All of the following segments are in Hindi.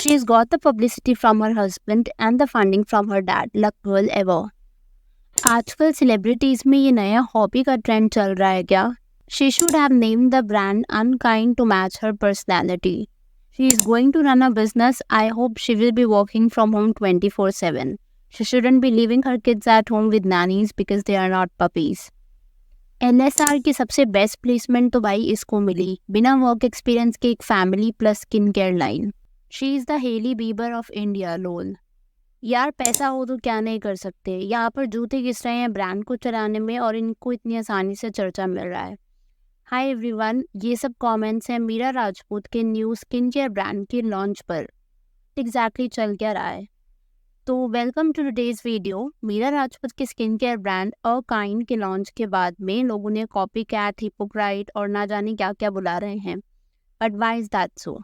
She's got the publicity from her husband and the funding from her dad. Luck girl ever. आजकल सेलिब्रिटीज में ये नया हॉबी का ट्रेंड चल रहा है क्या? She should have named the brand Unkind to match her personality. She is going to run a business. I hope she will be working from home 24/7. She shouldn't be leaving her kids at home with nannies because they are not puppies. LSR की सबसे बेस्ट प्लेसमेंट तो भाई इसको मिली, बिना वर्क एक्सपीरियंस के एक family plus skin care line. She is the Hailey Bieber of India. Lol यार, पैसा हो तो क्या नहीं कर सकते. यहाँ पर जूते घिस रहे हैं ब्रांड को चलाने में और इनको इतनी आसानी से चर्चा मिल रहा है. हाय एवरीवन, ये सब कमेंट्स हैं मीरा राजपूत के न्यू स्किन केयर ब्रांड के लॉन्च पर. एग्जैक्टली चल क्या रहा है? तो welcome to today's video. Meera Rajput के स्किन केयर ब्रांड अकाइंड के लॉन्च के बाद में लोगों ने कॉपी कैट, हिपोक्राइट और ना जाने क्या क्या बुला रहे हैं. Advice that so.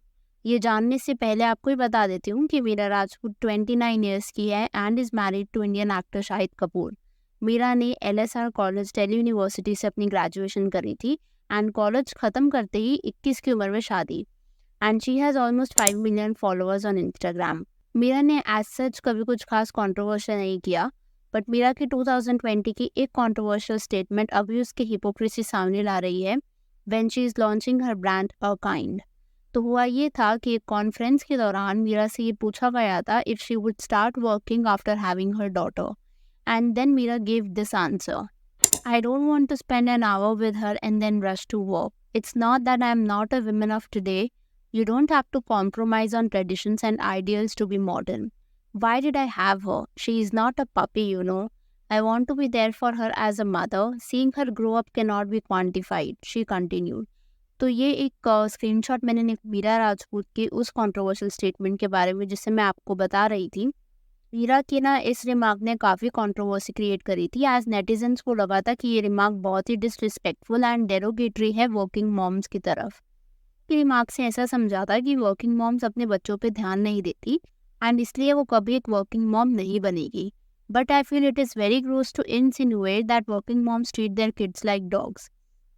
ये जानने से पहले आपको ही बता देती हूँ कि मीरा राजपूत 29 ईयर्स की है and is married to Indian actor Shahid Kapoor. Meera ने LSR कॉलेज दिल्ली यूनिवर्सिटी से अपनी ग्रेजुएशन करी थी एंड कॉलेज ख़त्म करते ही 21 की उम्र में शादी. And she has almost 5 million followers on Instagram. Meera ने एज सच कभी कुछ खास कंट्रोवर्शियल नहीं किया, बट मीरा की 2020 की एक कंट्रोवर्शियल स्टेटमेंट अभी उसकी हिपोक्रेसी सामने ला रही है when she is launching her brand Akind. तो हुआ ये था कि एक कॉन्फ्रेंस के दौरान मीरा से ये पूछा गया था if she would start working after having her daughter, and then Meera give this answer. I don't want to spend an hour with her and then rush to work. It's not that I am not a woman of today. You don't have to compromise on traditions and ideals to be modern. Why did I have her? She is not a puppy, you know. I want to be there for her as a mother. Seeing her grow up cannot be quantified, she continued. तो ये एक स्क्रीनशॉट मैंने मीरा राजपूत के उस कंट्रोवर्शियल स्टेटमेंट के बारे में जिससे मैं आपको बता रही थी. मीरा की ना इस रिमार्क ने काफ़ी कंट्रोवर्सी क्रिएट करी थी एज नेटिजन्स को लगा था कि ये रिमार्क बहुत ही डिसरिस्पेक्टफुल एंड डेरोगेटरी है वर्किंग मॉम्स की तरफ. की रिमार्क से ऐसा समझा था कि वर्किंग मॉम्स अपने बच्चों पे ध्यान नहीं देती एंड इसलिए वो कभी एक वर्किंग मॉम नहीं बनेगी. But I feel it is very gross to insinuate that working moms treat their kids like dogs.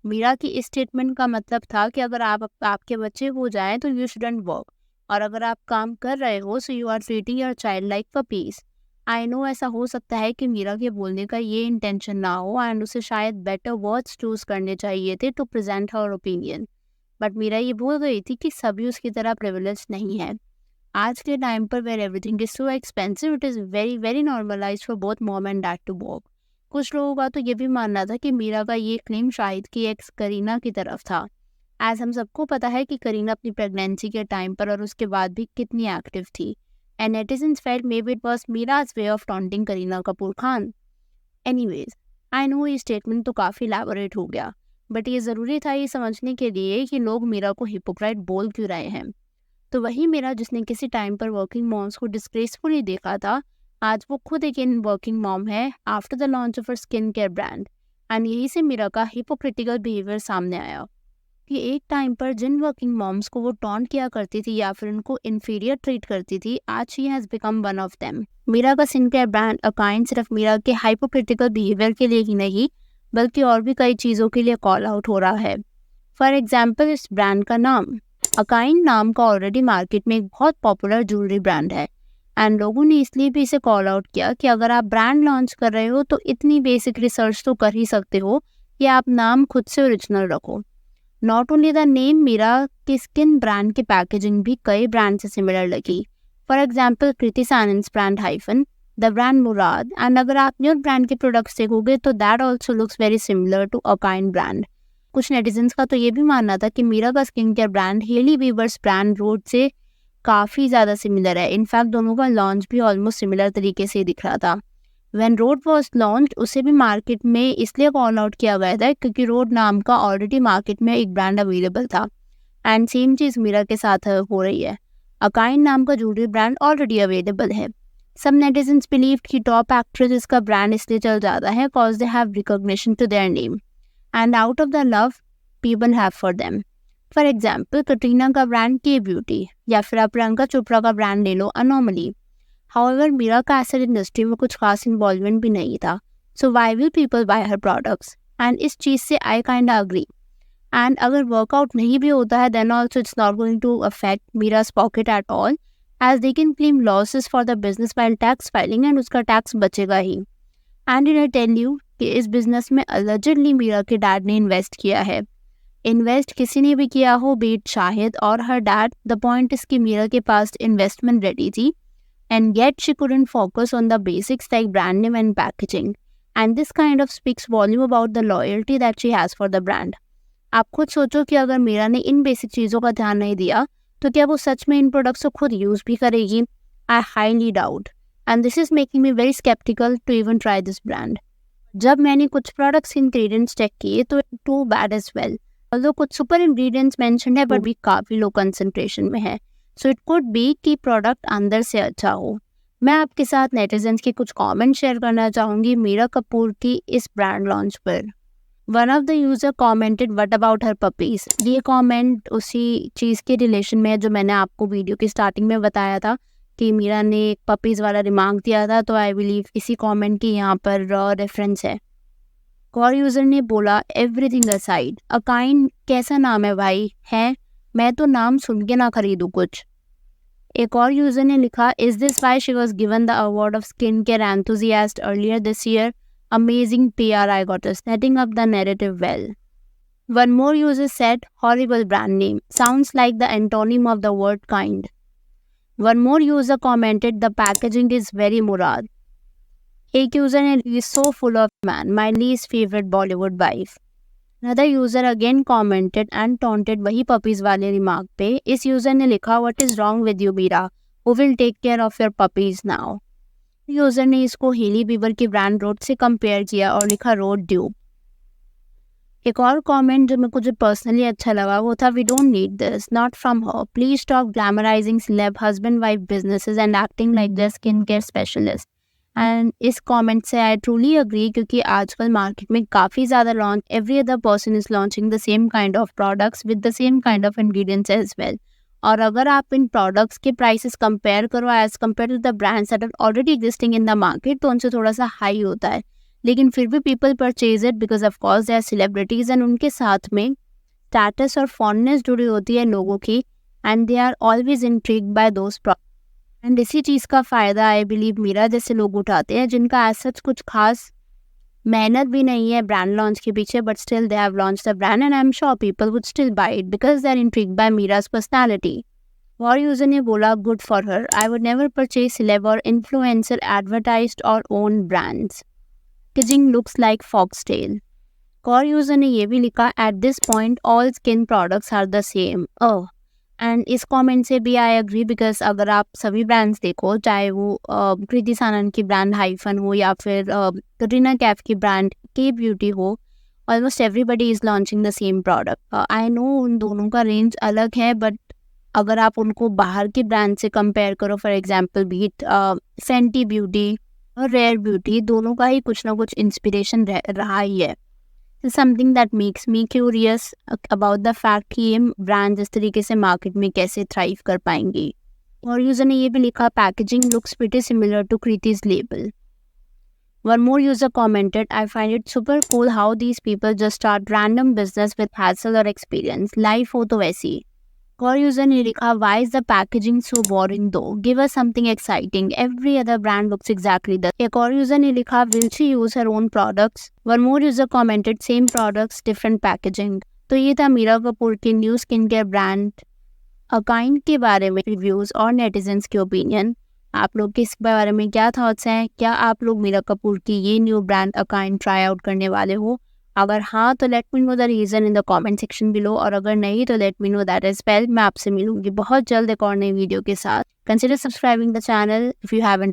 Meera की इस स्टेटमेंट का मतलब था कि अगर आपके बच्चे हो जाएं तो यू शुडंट वर्क, और अगर आप काम कर रहे हो so you are treating your child like puppies. I know ऐसा हो सकता है कि मीरा के बोलने का ये इंटेंशन ना हो एंड उसे शायद बेटर वर्ड्स चूज करने चाहिए थे to present her opinion, but Meera ये भूल गई थी कि सभी उसकी तरह प्रिविलेज नहीं है. आज के टाइम पर where everything is so expensive, it is very very normalize for both mom and dad to work. कुछ लोगों का तो ये भी मानना था कि मीरा का ये क्लेम शाहिद की एक्स करीना की तरफ था. एज हम सबको पता है कि करीना अपनी प्रेगनेंसी के टाइम पर और उसके बाद भी कितनी एक्टिव थी. And netizens felt may be it was mirage way of taunting Kareena Kapoor Khan. Anyways, I know ये स्टेटमेंट तो काफ़ी इलैबोरेट हो गया, बट ये ज़रूरी था ये समझने के लिए कि लोग मीरा को हिपोक्राइट बोल क्यों रहे हैं. तो वही मीरा जिसने किसी टाइम पर वर्किंग मॉम्स को डिस्ग्रेसफुली देखा था, आज वो खुद एक इन वर्किंग मॉम है after the launch of her skin care brand. And यही से मीरा का हिपोक्रिटिकल बिहेवियर सामने आया कि एक टाइम पर जिन वर्किंग मॉम्स को वो टॉन्ट किया करती थी या फिर उनको इन्फीरियर ट्रीट करती थी, आज she has become one of them. Meera का स्किन केयर ब्रांड अकाइंड सिर्फ मीरा के हाइपोक्रिटिकल बिहेवियर के लिए ही नहीं बल्कि और भी कई चीज़ों के लिए कॉल आउट हो रहा है. फॉर एग्जाम्पल, इस ब्रांड का नाम अकाइंड नाम का ऑलरेडी मार्केट में एक बहुत पॉपुलर ज्वेलरी ब्रांड है एंड लोगों ने इसलिए भी इसे कॉल आउट किया कि अगर आप ब्रांड लॉन्च कर रहे हो तो इतनी बेसिक रिसर्च तो कर ही सकते हो कि आप नाम खुद से ओरिजिनल रखो. Not only the name, Meera की स्किन ब्रांड की पैकेजिंग भी कई ब्रांड से सिमिलर लगी. For example, Kriti Sanon's brand hyphen, the brand Murad, and अगर आप न्यूर ब्रांड के प्रोडक्ट्स देखोगे तो that also looks very similar to Akind brand. कुछ नेटिजन्स का तो ये भी मानना था कि मीरा का skin care brand Hailey Bieber's brand Rhode से काफ़ी ज़्यादा सिमिलर है. इनफैक्ट दोनों का लॉन्च भी ऑलमोस्ट सिमिलर तरीके से दिख रहा था. व्हेन रोड वॉज लॉन्च उसे भी मार्केट में इसलिए कॉल आउट किया गया था क्योंकि रोड नाम का ऑलरेडी मार्केट में एक ब्रांड अवेलेबल था. एंड सेम चीज़ मीरा के साथ हो रही है. अकाइंड नाम का ज्वेलरी ब्रांड ऑलरेडी अवेलेबल है. सब नेटिजन्स बिलीव कि टॉप एक्ट्रेस का ब्रांड इसलिए चल जाता है cause they have recognition to their name and out of the love people have for them. For example, Katrina का ब्रांड के ब्यूटी या फिर आप प्रियंका चोपड़ा का ब्रांड ले लो अनोमली. हाउएवर, मीरा का एसिड इंडस्ट्री में कुछ खास इन्वॉल्वमेंट भी नहीं था, so why will people buy her products. And इस चीज़ से आई काइंड अग्री. एंड अगर वर्कआउट नहीं भी होता है then also it's not going to affect Mira's pocket at all as they can claim losses for the business while tax filing and उसका टैक्स बचेगा ही. And did I tell you कि इस बिजनेस में allegedly मीरा के डैड ने इन्वेस्ट किया है. इन्वेस्ट किसी ने भी किया हो, बीट शाहिद और हर डैड, द पॉइंट इज कि मीरा के पास इन्वेस्टमेंट रेडी थी and yet she couldn't focus on the basics like brand name and packaging. And this kind of speaks volume about the loyalty that she has for the brand. आप खुद सोचो कि अगर मीरा ने इन बेसिक चीज़ों का ध्यान नहीं दिया तो क्या वो सच में इन प्रोडक्ट्स को खुद यूज़ भी करेगी? I highly doubt. And this is making me very skeptical to even try this brand. जब मैंने कुछ प्रोडक्ट्स इंग्रेडिएंट्स चेक किए तो too bad as well. Although कुछ सुपर इंग्रेडिएंट्स मेंशन है बट भी काफ़ी लो कंसंट्रेशन में है. सो इट कुड बी कि प्रोडक्ट अंदर से अच्छा हो. मैं आपके साथ नेटिजन्स के कुछ कमेंट शेयर करना चाहूँगी मीरा कपूर की इस ब्रांड लॉन्च पर. One of the user commented what about her puppies. ये कमेंट उसी चीज़ के रिलेशन में है जो मैंने आपको वीडियो की स्टार्टिंग में बताया था कि मीरा ने एक पपीज़ वाला रिमार्क दिया था, तो आई बिलीव इसी कमेंट की यहाँ पर रेफरेंस है. और यूज़र ने बोला एवरीथिंग असाइड अ काइंड कैसा नाम है भाई, है मैं तो नाम सुन के ना खरीदूँ कुछ. एक और यूजर ने लिखा is this why she was given the award of skin care enthusiast earlier this year. Amazing PR I got us setting up the narrative well. One more user said horrible brand name sounds like the antonym of the word kind. One more user commented the packaging is very Murad. एक यूजर ने is so full of man my least favorite Bollywood wife. Another user again commented and taunted वही puppies वाले रिमार्क पे. इस यूजर ने लिखा What is wrong with you Meera? Who will take care of your puppies now? User ने इसको हेली बीवर की ब्रांड रोड से कंपेयर किया और लिखा रोड ड्यूब. एक और कमेंट जो मेरे को जो पर्सनली अच्छा लगा वो था We don't need this, not from her. Please stop glamorizing celeb husband-wife businesses and acting like they're skincare specialists. And इस कमेंट से आई ट्रूली अग्री क्योंकि आजकल मार्केट में काफ़ी ज़्यादा launch every other person is launching the same kind of products with the same kind of ingredients as well. और अगर आप इन प्रोडक्ट्स के प्राइसेस कंपेयर करो as compared to the brands that are already existing in the market तो उनसे थोड़ा सा हाई होता है, लेकिन फिर भी people purchase it because of course they are celebrities and उनके साथ में स्टेटस और फॉन्डनेस जुड़ी होती है लोगों की and they are always intrigued by those products. And इसी चीज़ का फ़ायदा आई बिलीव मीरा जैसे लोग उठाते हैं जिनका ऐसा कुछ खास मेहनत भी नहीं है ब्रांड लॉन्च के पीछे, but still they have launch the brand and I am sure people would still buy it because they are intrigued by Meera's personality. और यूजर ने बोला good for her, I would never purchase celeb और इन्फ्लुएंसर एडवर्टाइज्ड और own brands. Packaging looks like foxtail. और यूजर ने ये भी लिखा at this point all skin products are the same. And इस कमेंट से भी आई एग्री बिकॉज अगर आप सभी ब्रांड्स देखो चाहे वो कृति सानन की ब्रांड हाइफन हो या फिर कटरीना कैफ की ब्रांड के ब्यूटी हो, almost everybody is launching the same product. I know उन दोनों का रेंज अलग है बट अगर आप उनको बाहर की ब्रांड से कंपेयर करो फॉर एग्जांपल बीट फेंटी ब्यूटी और रेयर ब्यूटी, दोनों का ही कुछ ना कुछ इंस्पिरेशन रहा ही है. Something that makes me curious about the fact कि ये ब्रांड इस तरीके से मार्केट में कैसे थ्राइव कर पाएंगी. और यूजर ने ये भी लिखा packaging looks pretty similar to कृति's label. One more user commented I find it super cool how these people just start random business with hassle और एक्सपीरियंस, लाइफ हो तो वैसी. और यूजर ने लिखा why is the packaging so boring though, give us something exciting, every other brand looks exactly that. एक और यूजर ने लिखा will she use her own products. One more user commented same products different packaging. तो ये था मीरा कपूर की न्यू स्किन केयर ब्रांड अकाइंड के बारे में रिव्यूज और नेटिजन्स के ओपिनियन. आप लोग के इस बारे में क्या थॉट्स हैं? क्या आप लोग मीरा कपूर की ये new brand Akind try out करने वाले हो? अगर हाँ तो let me know the reason in the comment section below, और अगर नहीं तो let me know that as well. मैं आपसे मिलूंगी बहुत जल्द एक और नई वीडियो के साथ. Consider subscribing the channel if you haven't.